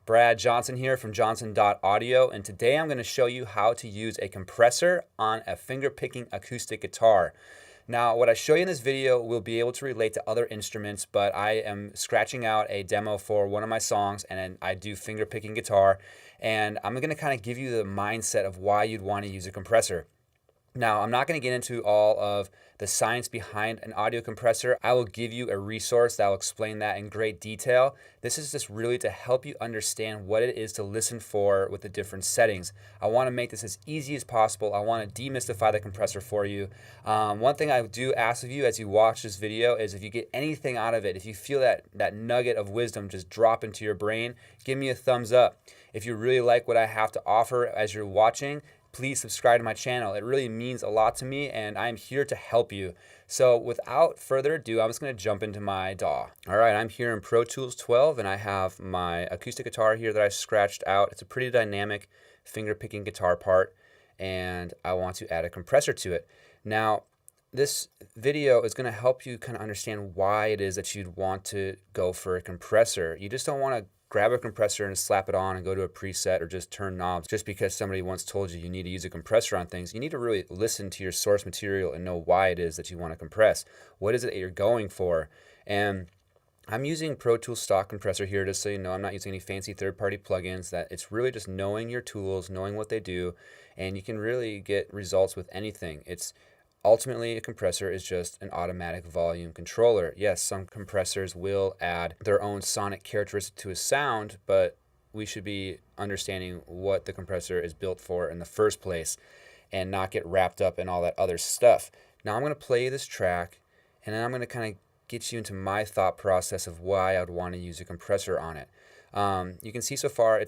Brad Johnson here from johnson.audio, and today I'm going to show you how to use a compressor on a finger-picking acoustic guitar. Now, what I show you in this video will be able to relate to other instruments, but I am scratching out a demo for one of my songs, and I do finger-picking guitar, and I'm going to kind of give you the mindset of why you'd want to use a compressor. Now, I'm not going to get into all of the science behind an audio compressor. I will give you a resource that will explain that in great detail. This is just really to help you understand what it is to listen for with the different settings. I want to make this as easy as possible. I want to demystify the compressor for you. One thing I do ask of you as you watch this video is if you get anything out of it, if you feel that nugget of wisdom just drop into your brain, give me a thumbs up. If you really like what I have to offer as you're watching, please subscribe to my channel. It really means a lot to me, and I'm here to help you. So without further ado, I'm just going to jump into my DAW. All right, I'm here in Pro Tools 12, and I have my acoustic guitar here that I scratched out. It's a pretty dynamic finger-picking guitar part, and I want to add a compressor to it. Now, this video is going to help you kind of understand why it is that you'd want to go for a compressor. You just don't want to grab a compressor and slap it on and go to a preset or just turn knobs just because somebody once told you you need to use a compressor on things. You need to really listen to your source material and know why it is that you want to compress. What is it that you're going for? And I'm using Pro Tools stock compressor here, just so you know. I'm not using any fancy third-party plugins. That it's really just knowing your tools, knowing what they do, and you can really get results with anything. Ultimately, a compressor is just an automatic volume controller. Yes, some compressors will add their own sonic characteristic to a sound, but we should be understanding what the compressor is built for in the first place and not get wrapped up in all that other stuff. Now I'm going to play this track, and then I'm going to kind of get you into my thought process of why I'd want to use a compressor on it. You can see so far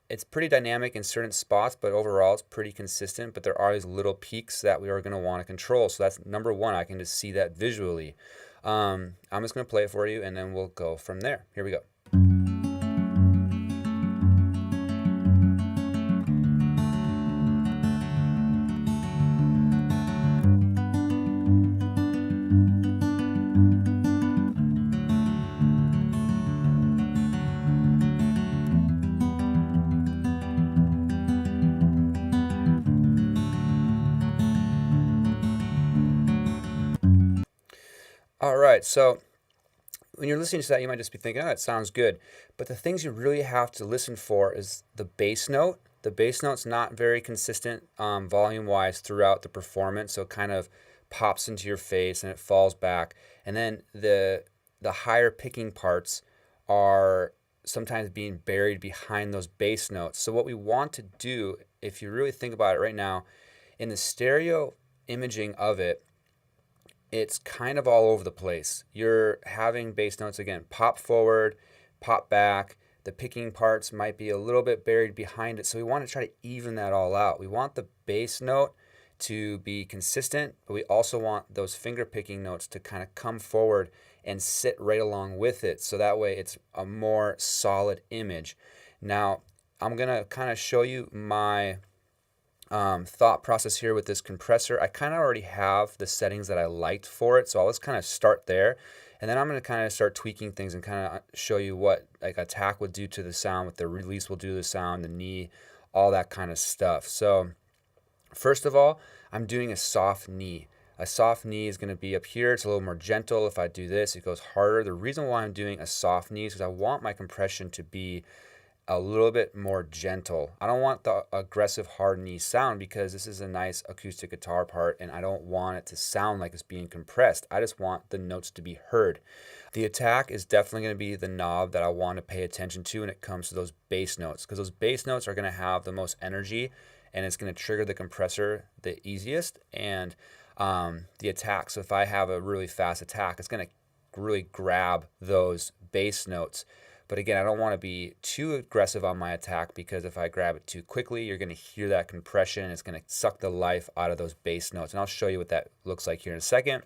it's pretty dynamic in certain spots, but overall it's pretty consistent, but there are these little peaks that we are going to want to control. So that's number one. I can just see that visually. I'm just going to play it for you, and then we'll go from there. Here we go. All right, so when you're listening to that, you might just be thinking, oh, that sounds good. But the things you really have to listen for is the bass note. The bass note's not very consistent volume-wise throughout the performance, so it kind of pops into your face and it falls back. And then the higher picking parts are sometimes being buried behind those bass notes. So what we want to do, if you really think about it right now, in the stereo imaging of it, it's kind of all over the place. You're having bass notes, again, pop forward, pop back. The picking parts might be a little bit buried behind it. So we want to try to even that all out. We want the bass note to be consistent, but we also want those finger picking notes to kind of come forward and sit right along with it. So that way it's a more solid image. Now, I'm going to kind of show you my thought process here with this compressor. I kind of already have the settings that I liked for it, so I'll just kind of start there, and then I'm going to kind of start tweaking things and kind of show you what like attack would do to the sound, what the release will do to the sound, the knee, all that kind of stuff. So first of all, I'm doing a soft knee. A soft knee is going to be up here. It's a little more gentle. If I do this, it goes harder. The reason why I'm doing a soft knee is because I want my compression to be a little bit more gentle. I don't want the aggressive hard knee sound because this is a nice acoustic guitar part and I don't want it to sound like it's being compressed. I just want the notes to be heard. The attack is definitely going to be the knob that I want to pay attention to when it comes to those bass notes, because those bass notes are going to have the most energy and it's going to trigger the compressor the easiest, and the attack. So if I have a really fast attack, it's going to really grab those bass notes. But again, I don't want to be too aggressive on my attack, because if I grab it too quickly, you're going to hear that compression and it's going to suck the life out of those bass notes. And I'll show you what that looks like here in a second.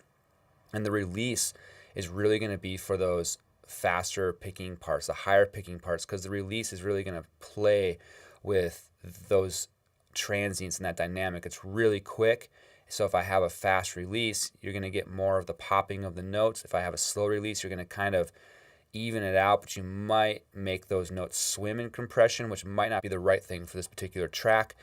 And the release is really going to be for those faster picking parts, the higher picking parts, because the release is really going to play with those transients and that dynamic. It's really quick. So if I have a fast release, you're going to get more of the popping of the notes. If I have a slow release, you're going to kind of even it out, but you might make those notes swim in compression, which might not be the right thing for this particular track.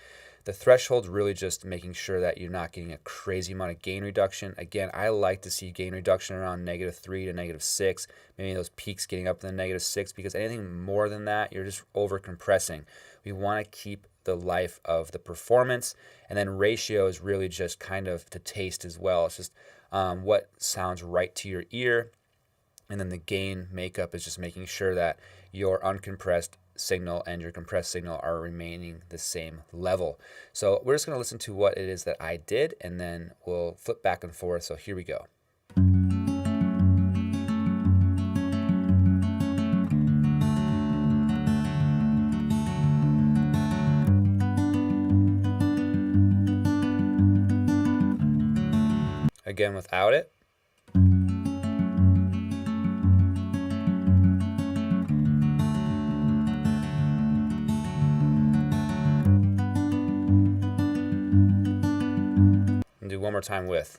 The threshold's really just making sure that you're not getting a crazy amount of gain reduction. Again, I like to see gain reduction around -3 to -6, maybe those peaks getting up to the -6, because anything more than that, you're just over compressing. We want to keep the life of the performance, and then ratio is really just kind of to taste as well. It's just what sounds right to your ear. And then the gain makeup is just making sure that your uncompressed signal and your compressed signal are remaining the same level. So we're just going to listen to what it is that I did, and then we'll flip back and forth. So here we go. Again, without it. Do one more time with.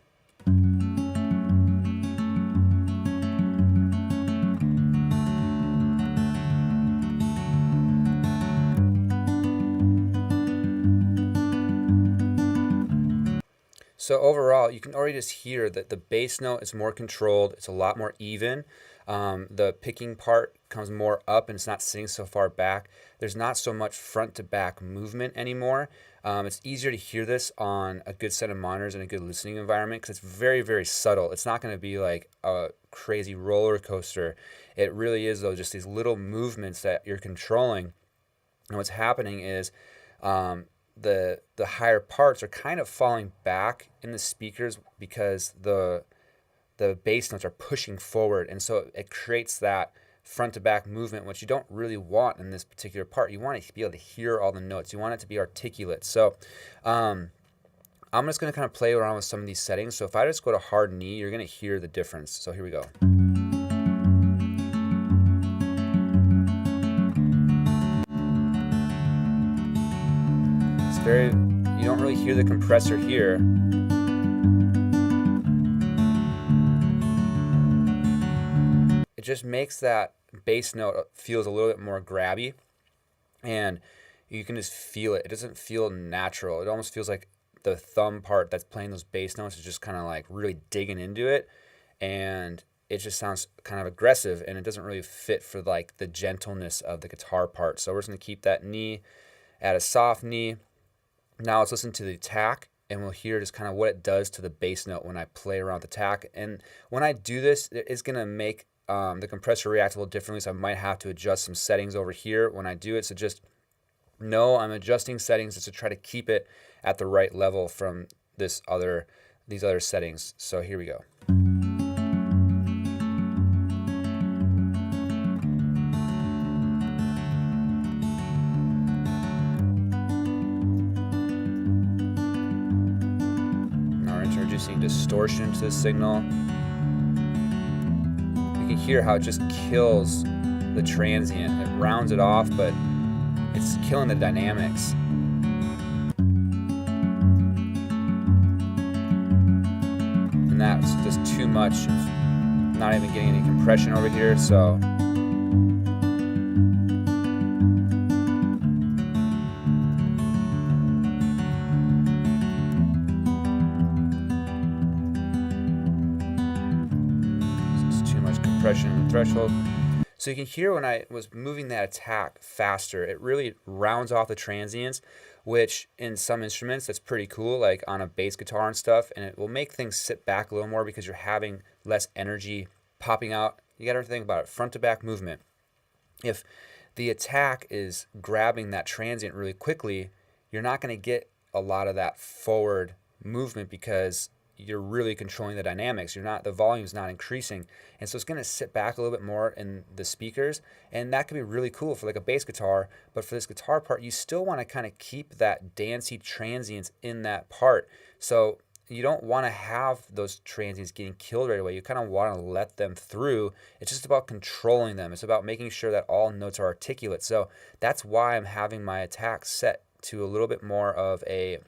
So overall, you can already just hear that the bass note is more controlled. It's a lot more even. The picking part comes more up and it's not sitting so far back. There's not so much front to back movement anymore. It's easier to hear this on a good set of monitors and a good listening environment because it's very, very subtle. It's not going to be like a crazy roller coaster. It really is, though, just these little movements that you're controlling. And what's happening is the higher parts are kind of falling back in the speakers because the bass notes are pushing forward, and so it creates that front to back movement, which you don't really want in this particular part. You want to be able to hear all the notes. You want it to be articulate. So I'm just going to kind of play around with some of these settings. So if I just go to hard knee, you're going to hear the difference. So here we go. It's very, you don't really hear the compressor here. It just makes that bass note feels a little bit more grabby, and you can just feel it. It doesn't feel natural. It almost feels like the thumb part that's playing those bass notes is just kind of like really digging into it, and it just sounds kind of aggressive, and it doesn't really fit for like the gentleness of the guitar part. So we're just going to keep that knee at a soft knee. Now let's listen to the attack, and we'll hear just kind of what it does to the bass note when I play around the attack. And when I do this, it's going to make the compressor react a little differently, so I might have to adjust some settings over here when I do it. So just know I'm adjusting settings just to try to keep it at the right level from these other settings. So here we go. Now we're introducing distortion to the signal. You can hear how it just kills the transient. It rounds it off, but it's killing the dynamics. And that's just too much. Not even getting any compression over here, so compression and threshold. So you can hear when I was moving that attack faster, it really rounds off the transients, which in some instruments that's pretty cool, like on a bass guitar and stuff, and it will make things sit back a little more because you're having less energy popping out. You got to think about it, front to back movement. If the attack is grabbing that transient really quickly, you're not going to get a lot of that forward movement because you're really controlling the dynamics. The volume's not increasing. And so it's going to sit back a little bit more in the speakers. And that can be really cool for like a bass guitar. But for this guitar part, you still want to kind of keep that dancey transients in that part. So you don't want to have those transients getting killed right away. You kind of want to let them through. It's just about controlling them. It's about making sure that all notes are articulate. So that's why I'm having my attack set to a little bit more of a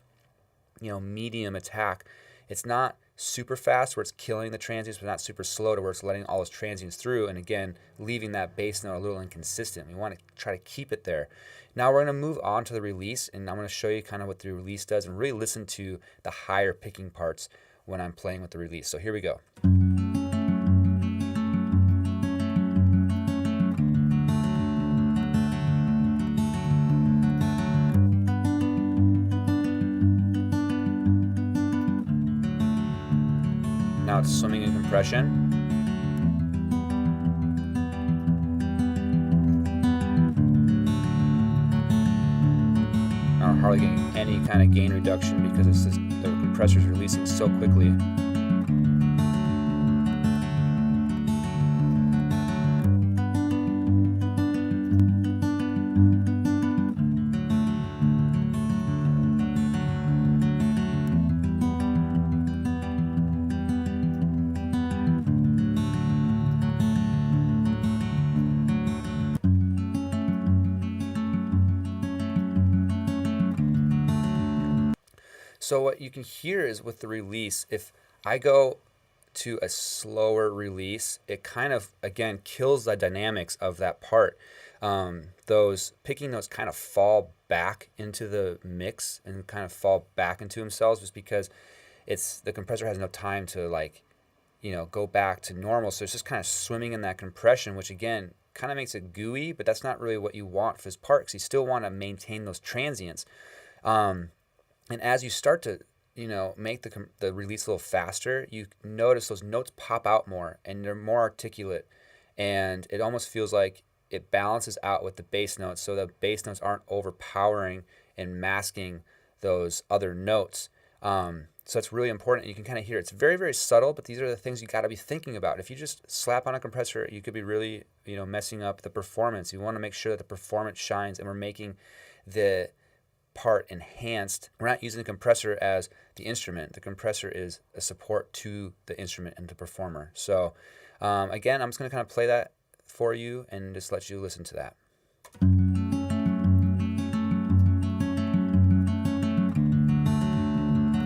medium attack. It's not super fast where it's killing the transients, but not super slow to where it's letting all those transients through, and again, leaving that bass note a little inconsistent. We want to try to keep it there. Now we're going to move on to the release, and I'm going to show you kind of what the release does and really listen to the higher picking parts when I'm playing with the release. So here we go. Now it's swimming in compression. Now we're hardly getting any kind of gain reduction because it's just, the compressor is releasing so quickly. So what you can hear is with the release, if I go to a slower release, it kind of, again, kills the dynamics of that part. Those picking notes kind of fall back into the mix and kind of fall back into themselves just because the compressor has no time to, like, you know, go back to normal. So it's just kind of swimming in that compression, which again kind of makes it gooey, but that's not really what you want for this part because you still want to maintain those transients. And as you start to, you know, make the release a little faster, you notice those notes pop out more and they're more articulate, and it almost feels like it balances out with the bass notes, so the bass notes aren't overpowering and masking those other notes. So it's really important. You can kind of hear it's very, very subtle, but these are the things you got to be thinking about. If you just slap on a compressor, you could be really, you know, messing up the performance. You want to make sure that the performance shines, and we're making the part enhanced. We're not using the compressor as the instrument. The compressor is a support to the instrument and the performer. So again, I'm just going to kind of play that for you and just let you listen to that.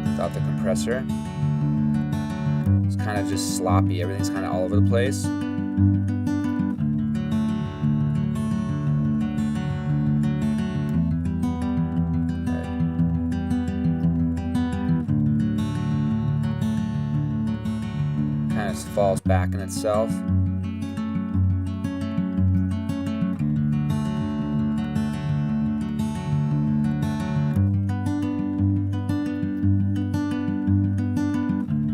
Without the compressor, it's kind of just sloppy. Everything's kind of all over the place. Kind of falls back in itself.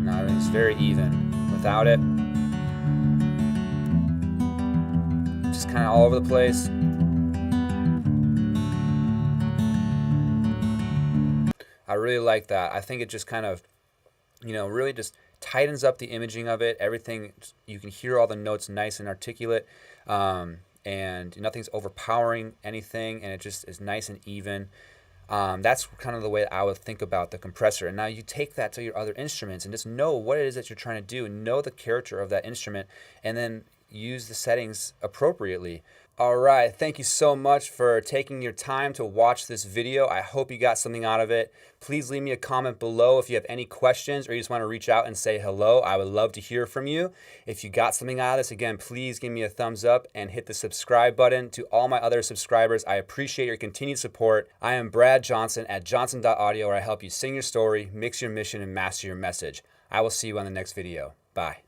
Now everything's very even. Without it, just kind of all over the place. I really like that. I think it just kind of, you know, really just tightens up the imaging of it. Everything, you can hear all the notes nice and articulate, and nothing's overpowering anything, and it just is nice and even. That's kind of the way I would think about the compressor. And now you take that to your other instruments and just know what it is that you're trying to do, know the character of that instrument, and then use the settings appropriately. All right, thank you so much for taking your time to watch this video. I hope you got something out of it. Please leave me a comment below if you have any questions or you just want to reach out and say hello. I would love to hear from you. If you got something out of this, again, please give me a thumbs up and hit the subscribe button. To all my other subscribers, I appreciate your continued support. I am Brad Johnson at johnson.audio, where I help you sing your story, mix your mission, and master your message. I will see you on the next video. Bye.